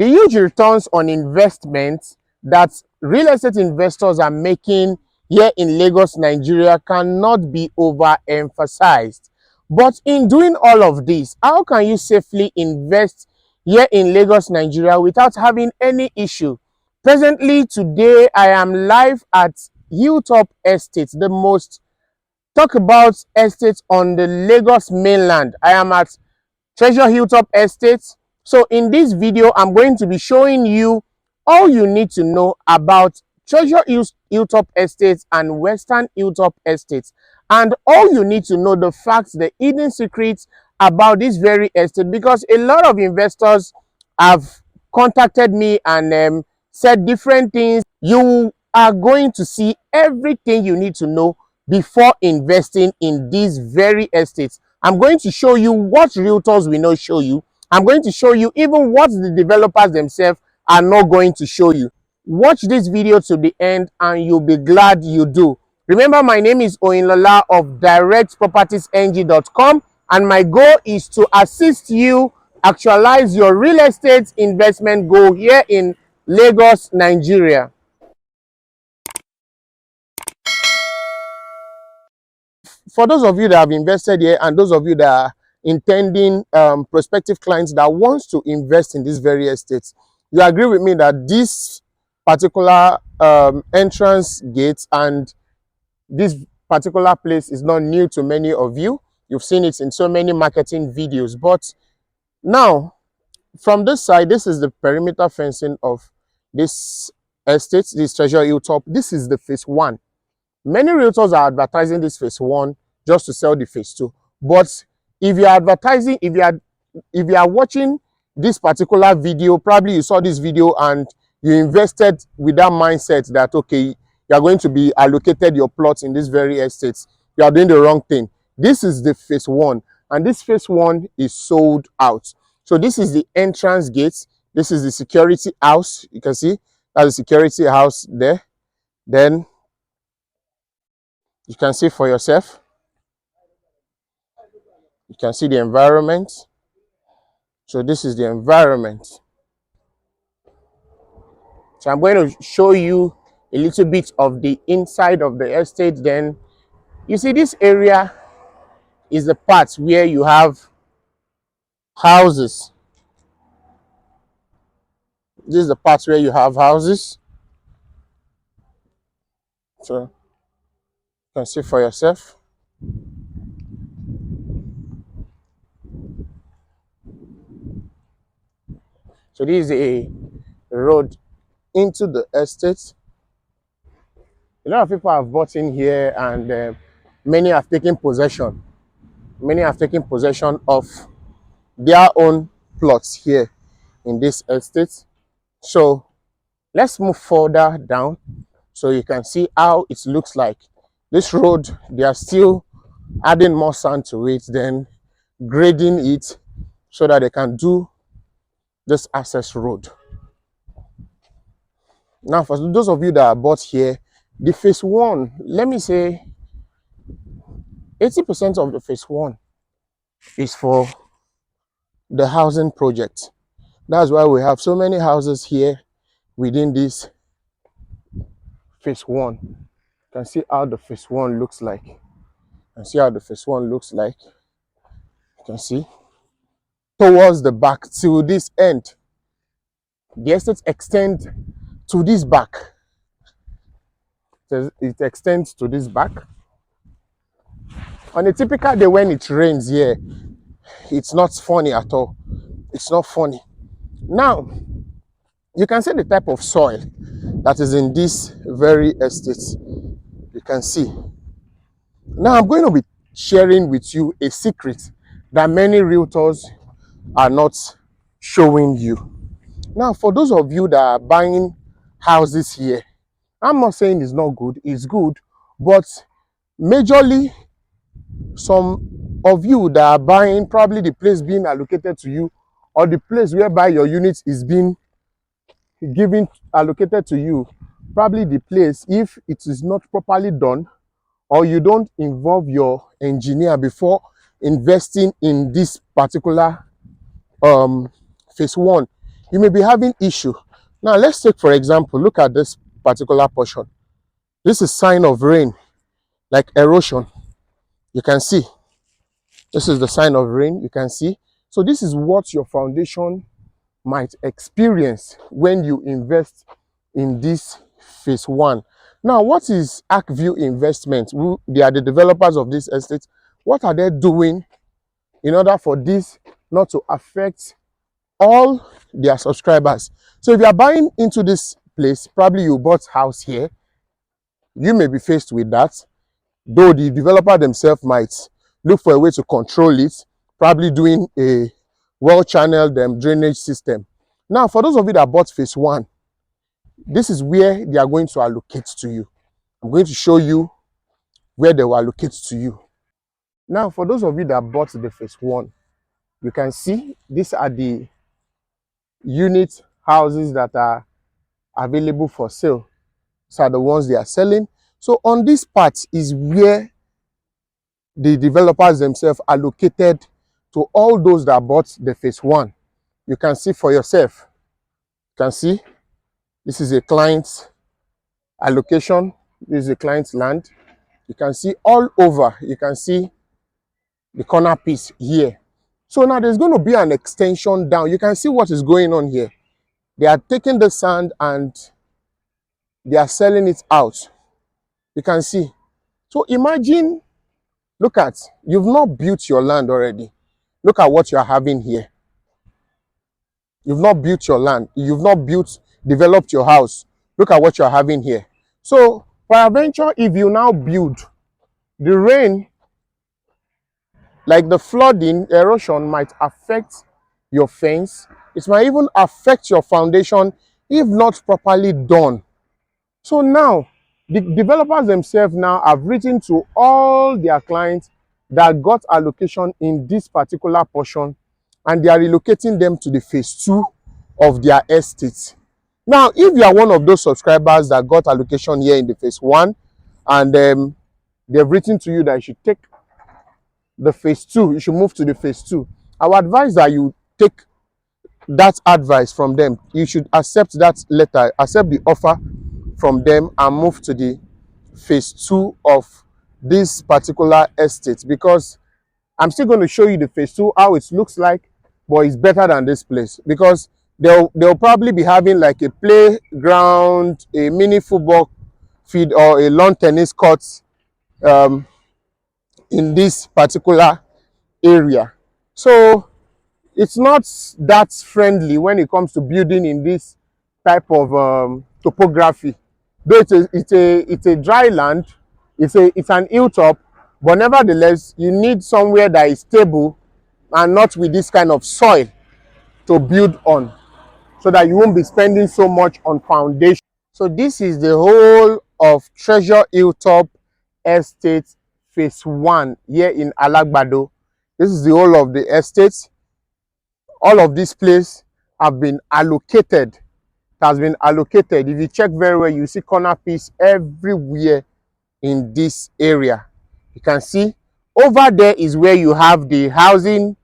The huge returns on investment that real estate investors are making here in Lagos, Nigeria cannot be overemphasized. But in doing all of this, how can you safely invest here in Lagos, Nigeria without having any issue? Presently, today, I am live at Hilltop Estate, the most talk about estates on the Lagos mainland. I am at Treasure Hilltop Estate. So in this video, I'm going to be showing you all you need to know about Treasure Hilltop Estates and Western Hilltop Estates, and all you need to know the facts, the hidden secrets about this very estate, because a lot of investors have contacted me and said different things. You are going to see everything you need to know before investing in these very estates. I'm going to show you what realtors will not show you. I'm going to show you even what the developers themselves are not going to show you. Watch this video to the end and you'll be glad you do. Remember, my name is Oyinlola of directpropertiesng.com, and my goal is to assist you actualize your real estate investment goal here in Lagos, Nigeria. For those of you that have invested here and those of you that are intending prospective clients that wants to invest in these very estates, you agree with me that this particular entrance gate and this particular place is not new to many of you. You've seen it in so many marketing videos. But now, from this side, this is the perimeter fencing of this estate, this Treasure Hilltop. This is the phase 1. Many realtors are advertising this phase 1 just to sell the phase 2. But if you are advertising, if you are watching this particular video, probably you saw this video and you invested with that mindset that, okay, you are going to be allocated your plots in this very estates. You are doing the wrong thing. This is the phase 1, and this phase 1 is sold out. So this is the entrance gate. This is the security house. You can see that's the security house there. Then you can see for yourself. You can see the environment. So this is the environment. So I'm going to show you a little bit of the inside of the estate. Then you see this area is the part where you have houses. This is the part where you have houses. So you can see for yourself. So this is a road into the estate. A lot of people have bought in here, and many have taken possession. Many have taken possession of their own plots here in this estate. So let's move further down so you can see how it looks like. This road, they are still adding more sand to it, then grading it so that they can do this access road. Now, for those of you that are bought here, the phase 1, let me say 80% of the phase 1 is for the housing project. That's why we have so many houses here within this phase 1. You can see how the phase 1 looks like. You can see how the phase 1 looks like. You can see towards the back to this end. The estate extends to this back. It extends to this back. On a typical day when it rains here, it's not funny at all. It's not funny. Now, you can see the type of soil that is in this very estate. You can see. Now, I'm going to be sharing with you a secret that many realtors are not showing you. Now, for those of you that are buying houses here, I'm not saying it's not good. It's good. But majorly, some of you that are buying, probably the place being allocated to you, or the place whereby your unit is being allocated to you, probably the place, if it is not properly done, or you don't involve your engineer before investing in this particular phase 1, you may be having issue. Now let's take for example, look at this particular portion. This is sign of rain, like erosion. You can see this is the sign of rain. You can see. So this is what your foundation might experience when you invest in this phase one. Now, what is ArcView Investment? They are the developers of this estate. What are they doing in order for this not to affect all their subscribers? So if you are buying into this place, probably you bought house here, you may be faced with that, though the developer themselves might look for a way to control it, probably doing a well-channeled drainage system. Now, for those of you that bought phase one, this is where they are going to allocate to you. I'm going to show you where they will allocate to you. Now, for those of you that bought the phase one, you can see these are the unit houses that are available for sale. These are the ones they are selling. So on this part is where the developers themselves allocated to all those that bought the phase one. You can see for yourself. You can see this is a client's allocation. This is a client's land. You can see all over. You can see the corner piece here. So now there's going to be an extension down. You can see what is going on here. They are taking the sand and they are selling it out. You can see. So imagine, look at, you've not built your land already. Look at what you are having here. You've not built your land. You've not developed your house. Look at what you're having here. So, peradventure, if you now build, the rain, like the flooding, erosion might affect your fence. It might even affect your foundation if not properly done. So now, the developers themselves now have written to all their clients that got allocation in this particular portion, and they are relocating them to the phase two of their estate. Now, if you are one of those subscribers that got allocation here in the phase one, and they've written to you that you should take the phase two, you should move to the phase two, I would advise that you take that advice from them. You should accept that letter, accept the offer from them, and move to the phase two of this particular estate, because I'm still going to show you the phase two, how it looks like, but it's better than this place, because they'll probably be having like a playground, a mini football field, or a lawn tennis court in this particular area. So it's not that friendly when it comes to building in this type of topography. Though it's a dry land, it's an hilltop, but nevertheless you need somewhere that is stable and not with this kind of soil to build on, so that you won't be spending so much on foundation. So this is the whole of Treasure Hilltop Estate phase one here in Alagbado. This is the whole of the estate. All of this place have been allocated. It has been allocated. If you check very well, you see corner piece everywhere in this area. You can see over there is where you have the houses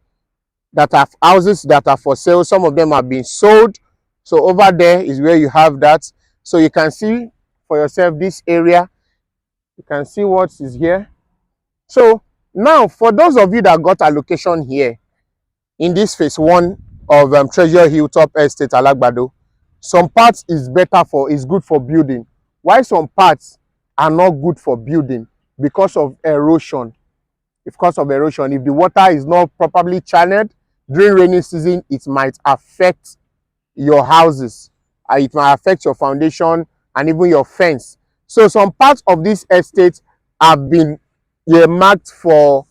that are for sale. Some of them have been sold. So over there is where you have that. So you can see for yourself this area. You can see what is here. So now, for those of you that got allocation here in this phase one of Treasure Hilltop Estate Alagbado, some parts is good for building, while some parts are not good for building because of erosion. Because of erosion, if the water is not properly channeled during rainy season, it might affect your houses. It might affect your foundation and even your fence. So some parts of this estate have been earmarked for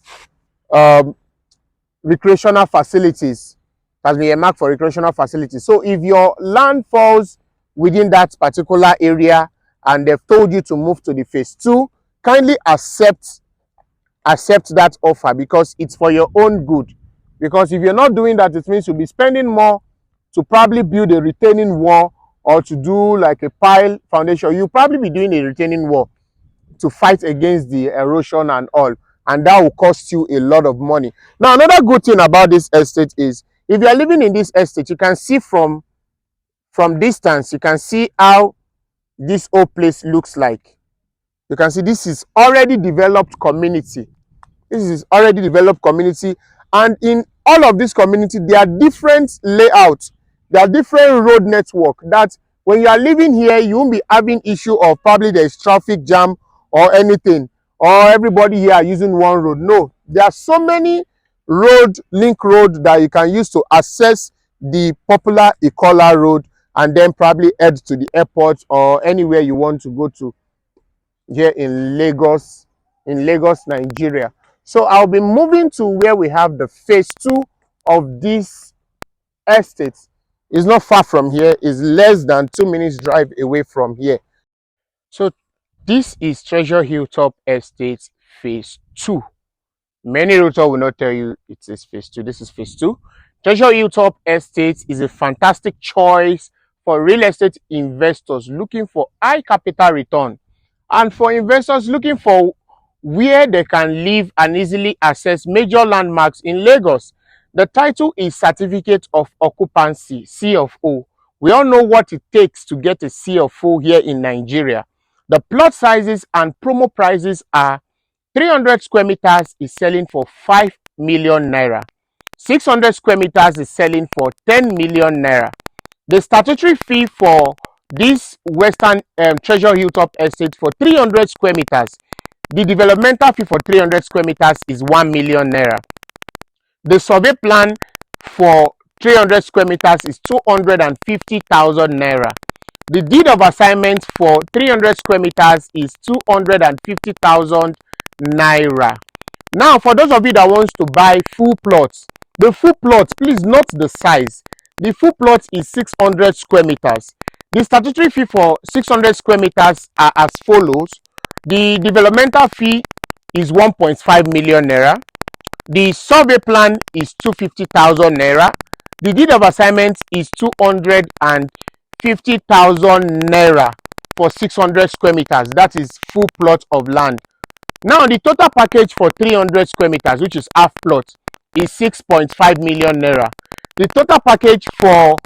recreational facilities. Has been earmarked for recreational facilities. So if your land falls within that particular area and they've told you to move to the phase two, kindly accept that offer, because it's for your own good. Because if you're not doing that, it means you'll be spending more to probably build a retaining wall or to do like a pile foundation. You'll probably be doing a retaining wall to fight against the erosion and all, and that will cost you a lot of money. Now, another good thing about this estate is, if you are living in this estate, you can see from from distance, you can see how this whole place looks like. You can see this is already developed community. This is already developed community, and in all of this community, there are different layouts. There are different road network that when you are living here, you won't be having issue of probably there's traffic jam or anything, or everybody here are using one road. No, there are so many link road that you can use to access the popular Ikola road and then probably head to the airport or anywhere you want to go to here in Lagos, Nigeria. So I'll be moving to where we have the phase 2 of this estate. It's not far from here, it's less than 2 minutes drive away from here. So this is Treasure Hilltop Estate phase 2. Many realtors will not tell you it is phase 2. This is phase 2. Treasure Hilltop Estate is a fantastic choice for real estate investors looking for high capital return, and for investors looking for where they can live and easily access major landmarks in Lagos. The title is Certificate of Occupancy, C of O. We all know what it takes to get a C of O here in Nigeria. The plot sizes and promo prices are 300 square meters is selling for 5 million naira. 600 square meters is selling for 10 million naira. The statutory fee for this Western Treasure Hilltop Estate for 300 square meters, the developmental fee for 300 square meters is 1 million naira. The survey plan for 300 square meters is 250,000 naira. The deed of assignment for 300 square meters is 250,000 naira. Now, for those of you that wants to buy full plots, the full plot, please note the size. The full plot is 600 square meters. The statutory fee for 600 square meters are as follows. The developmental fee is 1.5 million naira. The survey plan is 250,000 naira. The deed of assignment is 250,000 naira for 600 square meters. That is full plot of land. Now, the total package for 300 square meters, which is half plot, is 6.5 million naira. The total package for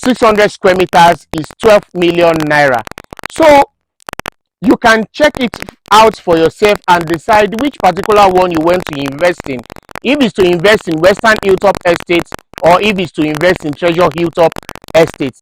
600 square meters is 12 million naira. So you can check it out for yourself and decide which particular one you want to invest in. If it's to invest in Western Hilltop Estates or if it's to invest in Treasure Hilltop Estates.